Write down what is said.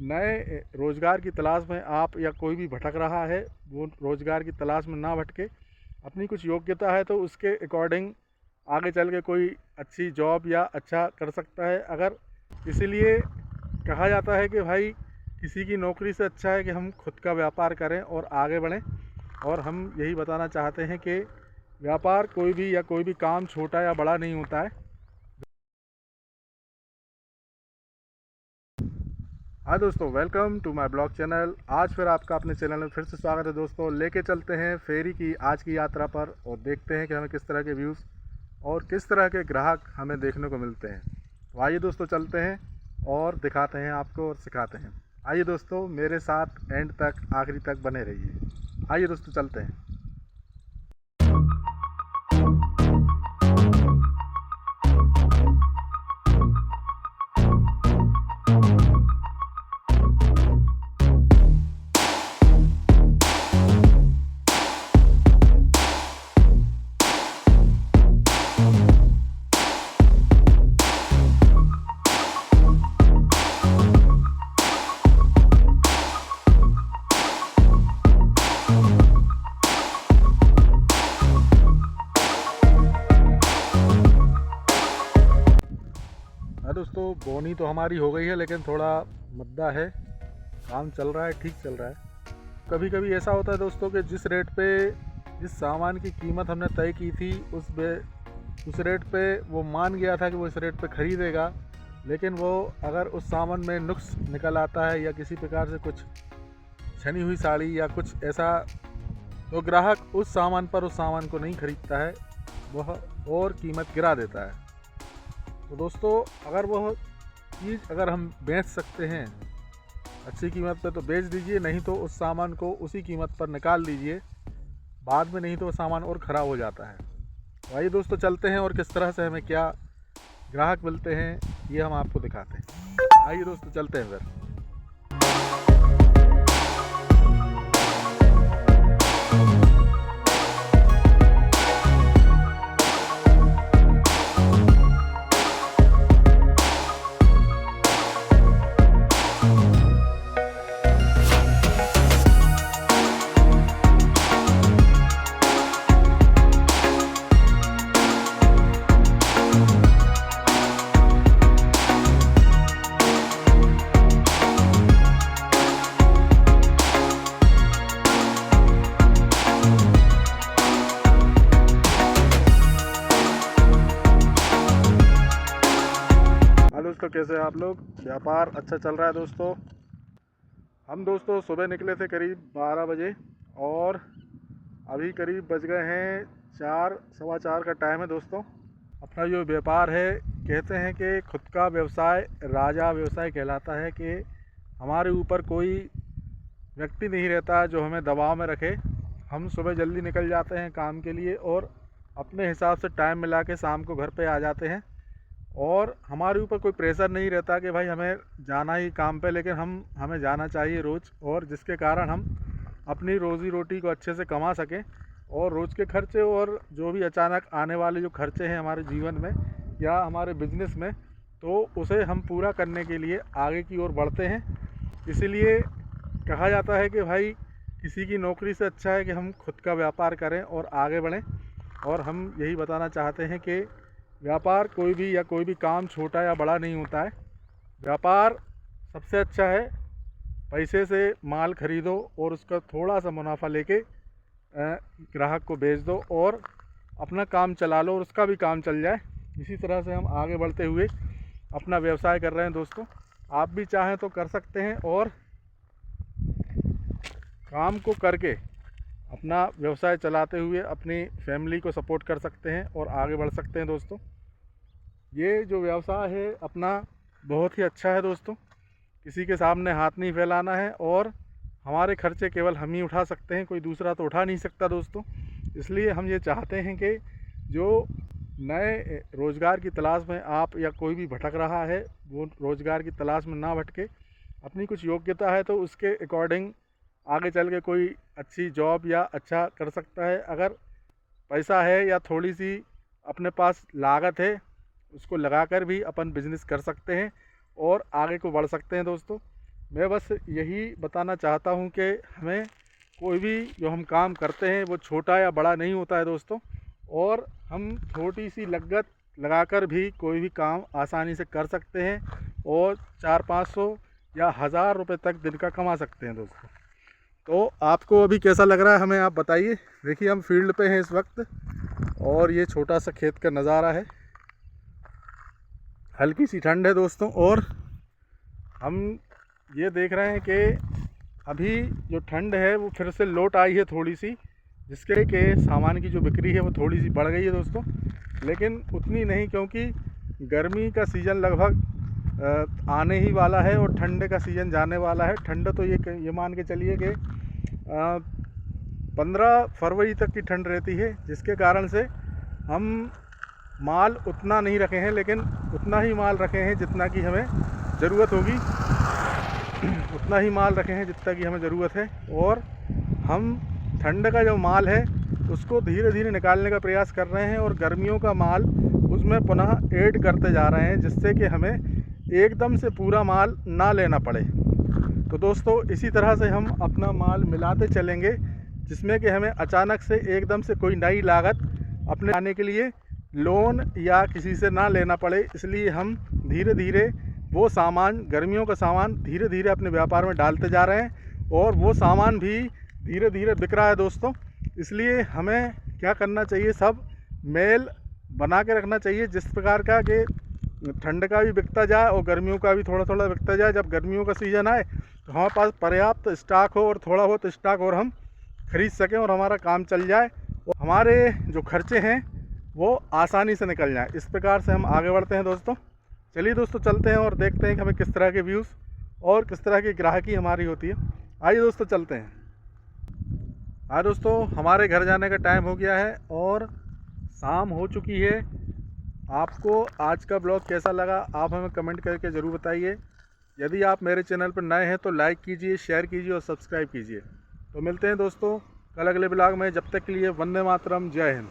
नए रोज़गार की तलाश में आप या कोई भी भटक रहा है, वो रोज़गार की तलाश में ना भटके, अपनी कुछ योग्यता है तो उसके अकॉर्डिंग आगे चल के कोई अच्छी जॉब या अच्छा कर सकता है। अगर इसीलिए कहा जाता है कि भाई किसी की नौकरी से अच्छा है कि हम खुद का व्यापार करें और आगे बढ़ें। और हम यही बताना चाहते हैं कि व्यापार कोई भी काम छोटा या बड़ा नहीं होता है। हाँ दोस्तों, welcome to my blog channel. आज फिर आपका अपने चैनल में फिर से स्वागत है दोस्तों। लेके चलते हैं फेरी की आज की यात्रा पर और देखते हैं कि हमें किस तरह के व्यूज़ और किस तरह के ग्राहक हमें देखने को मिलते हैं। तो आइए दोस्तों चलते हैं और दिखाते हैं आपको और सिखाते हैं। आइए दोस्तों मेरे साथ एंड तक आखिरी तक बने रहिए। आइए दोस्तों चलते हैं। हाँ दोस्तों, बोनी तो हमारी हो गई है, लेकिन थोड़ा मुद्दा है, काम चल रहा है, ठीक चल रहा है। कभी कभी ऐसा होता है दोस्तों कि जिस सामान की कीमत हमने तय की थी उस रेट पे वो मान गया था कि वो इस रेट पे ख़रीदेगा, लेकिन वो अगर उस सामान में नुक्स निकल आता है या किसी प्रकार से कुछ छनी हुई साड़ी या कुछ ऐसा, तो ग्राहक उस सामान को नहीं ख़रीदता है, वह और कीमत गिरा देता है। तो दोस्तों, अगर वह चीज़ अगर हम बेच सकते हैं अच्छी कीमत पे तो बेच दीजिए, नहीं तो उस सामान को उसी कीमत पर निकाल दीजिए बाद में, नहीं तो वो सामान और ख़राब हो जाता है। तो आइए दोस्तों चलते हैं और किस तरह से हमें क्या ग्राहक मिलते हैं ये हम आपको दिखाते हैं। आइए दोस्तों चलते हैं फिर। दोस्तों कैसे हैं आप लोग? व्यापार अच्छा चल रहा है दोस्तों। हम दोस्तों सुबह निकले थे करीब 12 बजे और अभी करीब बज गए हैं 4, सवा 4 का टाइम है दोस्तों। अपना जो व्यापार है, कहते हैं कि खुद का व्यवसाय राजा व्यवसाय कहलाता है, कि हमारे ऊपर कोई व्यक्ति नहीं रहता जो हमें दबाव में रखे। हम सुबह जल्दी निकल जाते हैं काम के लिए और अपने हिसाब से टाइम मिला के शाम को घर पे आ जाते हैं, और हमारे ऊपर कोई प्रेशर नहीं रहता कि भाई हमें जाना ही काम पे, लेकिन हमें जाना चाहिए रोज़, और जिसके कारण हम अपनी रोज़ी रोटी को अच्छे से कमा सकें और रोज़ के खर्चे और जो भी अचानक आने वाले जो खर्चे हैं हमारे जीवन में या हमारे बिजनेस में, तो उसे हम पूरा करने के लिए आगे की ओर बढ़ते हैं। इसीलिए कहा जाता है कि भाई किसी की नौकरी से अच्छा है कि हम खुद का व्यापार करें और आगे बढ़ें। और हम यही बताना चाहते हैं कि व्यापार कोई भी काम छोटा या बड़ा नहीं होता है। व्यापार सबसे अच्छा है, पैसे से माल खरीदो और उसका थोड़ा सा मुनाफा लेके ग्राहक को बेच दो और अपना काम चला लो और उसका भी काम चल जाए। इसी तरह से हम आगे बढ़ते हुए अपना व्यवसाय कर रहे हैं दोस्तों। आप भी चाहें तो कर सकते हैं और काम को करके अपना व्यवसाय चलाते हुए अपनी फैमिली को सपोर्ट कर सकते हैं और आगे बढ़ सकते हैं दोस्तों। ये जो व्यवसाय है अपना बहुत ही अच्छा है दोस्तों। किसी के सामने हाथ नहीं फैलाना है और हमारे खर्चे केवल हम ही उठा सकते हैं, कोई दूसरा तो उठा नहीं सकता दोस्तों। इसलिए हम ये चाहते हैं कि जो नए रोज़गार की तलाश में आप या कोई भी भटक रहा है, वो रोज़गार की तलाश में ना भटके, अपनी कुछ योग्यता है तो उसके अकॉर्डिंग आगे चल के कोई अच्छी जॉब या अच्छा कर सकता है। अगर पैसा है या थोड़ी सी अपने पास लागत है, उसको लगाकर भी अपन बिजनेस कर सकते हैं और आगे को बढ़ सकते हैं दोस्तों। मैं बस यही बताना चाहता हूँ कि हमें कोई भी जो हम काम करते हैं वो छोटा या बड़ा नहीं होता है दोस्तों, और हम छोटी सी लागत लगाकर भी कोई भी काम आसानी से कर सकते हैं और 400-500 या 1000 रुपये तक दिन का कमा सकते हैं दोस्तों। तो आपको अभी कैसा लग रहा है हमें आप बताइए। देखिए हम फील्ड पे हैं इस वक्त और ये छोटा सा खेत का नज़ारा है। हल्की सी ठंड है दोस्तों, और हम ये देख रहे हैं कि अभी जो ठंड है वो फिर से लौट आई है थोड़ी सी, जिसके के सामान की जो बिक्री है वो थोड़ी सी बढ़ गई है दोस्तों, लेकिन उतनी नहीं, क्योंकि गर्मी का सीज़न लगभग आने ही वाला है और ठंड का सीज़न जाने वाला है। ठंड तो ये मान के चलिए कि 15 फरवरी तक की ठंड रहती है, जिसके कारण से हम माल उतना नहीं रखे हैं, लेकिन उतना ही माल रखे हैं जितना कि हमें ज़रूरत होगी, उतना ही माल रखे हैं जितना कि हमें ज़रूरत है। और हम ठंड का जो माल है उसको धीरे धीरे निकालने का प्रयास कर रहे हैं और गर्मियों का माल उसमें पुनः ऐड करते जा रहे हैं, जिससे कि हमें एकदम से पूरा माल ना लेना पड़े। तो दोस्तों इसी तरह से हम अपना माल मिलाते चलेंगे, जिसमें कि हमें अचानक से एकदम से कोई नई लागत अपने आने के लिए लोन या किसी से ना लेना पड़े। इसलिए हम धीरे धीरे वो सामान, गर्मियों का सामान धीरे धीरे अपने व्यापार में डालते जा रहे हैं और वो सामान भी धीरे धीरे बिक रहा है दोस्तों। इसलिए हमें क्या करना चाहिए, सब मेल बना के रखना चाहिए, जिस प्रकार का कि ठंड का भी बिकता जाए और गर्मियों का भी थोड़ा थोड़ा बिकता जाए। जब गर्मियों का सीज़न आए तो हमारे पास पर्याप्त स्टॉक हो और थोड़ा बहुत स्टॉक और हम खरीद सकें और हमारा काम चल जाए और हमारे जो खर्चे हैं वो आसानी से निकल जाए। इस प्रकार से हम आगे बढ़ते हैं दोस्तों। चलिए दोस्तों चलते हैं और देखते हैं कि हमें किस तरह के व्यूज़ और किस तरह की ग्राहकी हमारी होती है। आइए दोस्तों चलते हैं। हाँ दोस्तों, हमारे घर जाने का टाइम हो गया है और शाम हो चुकी है। आपको आज का ब्लॉग कैसा लगा आप हमें कमेंट करके ज़रूर बताइए। यदि आप मेरे चैनल पर नए हैं तो लाइक कीजिए, शेयर कीजिए और सब्सक्राइब कीजिए। तो मिलते हैं दोस्तों कल अगले ब्लॉग में। जब तक के लिए वंदे मातरम, जय हिंद।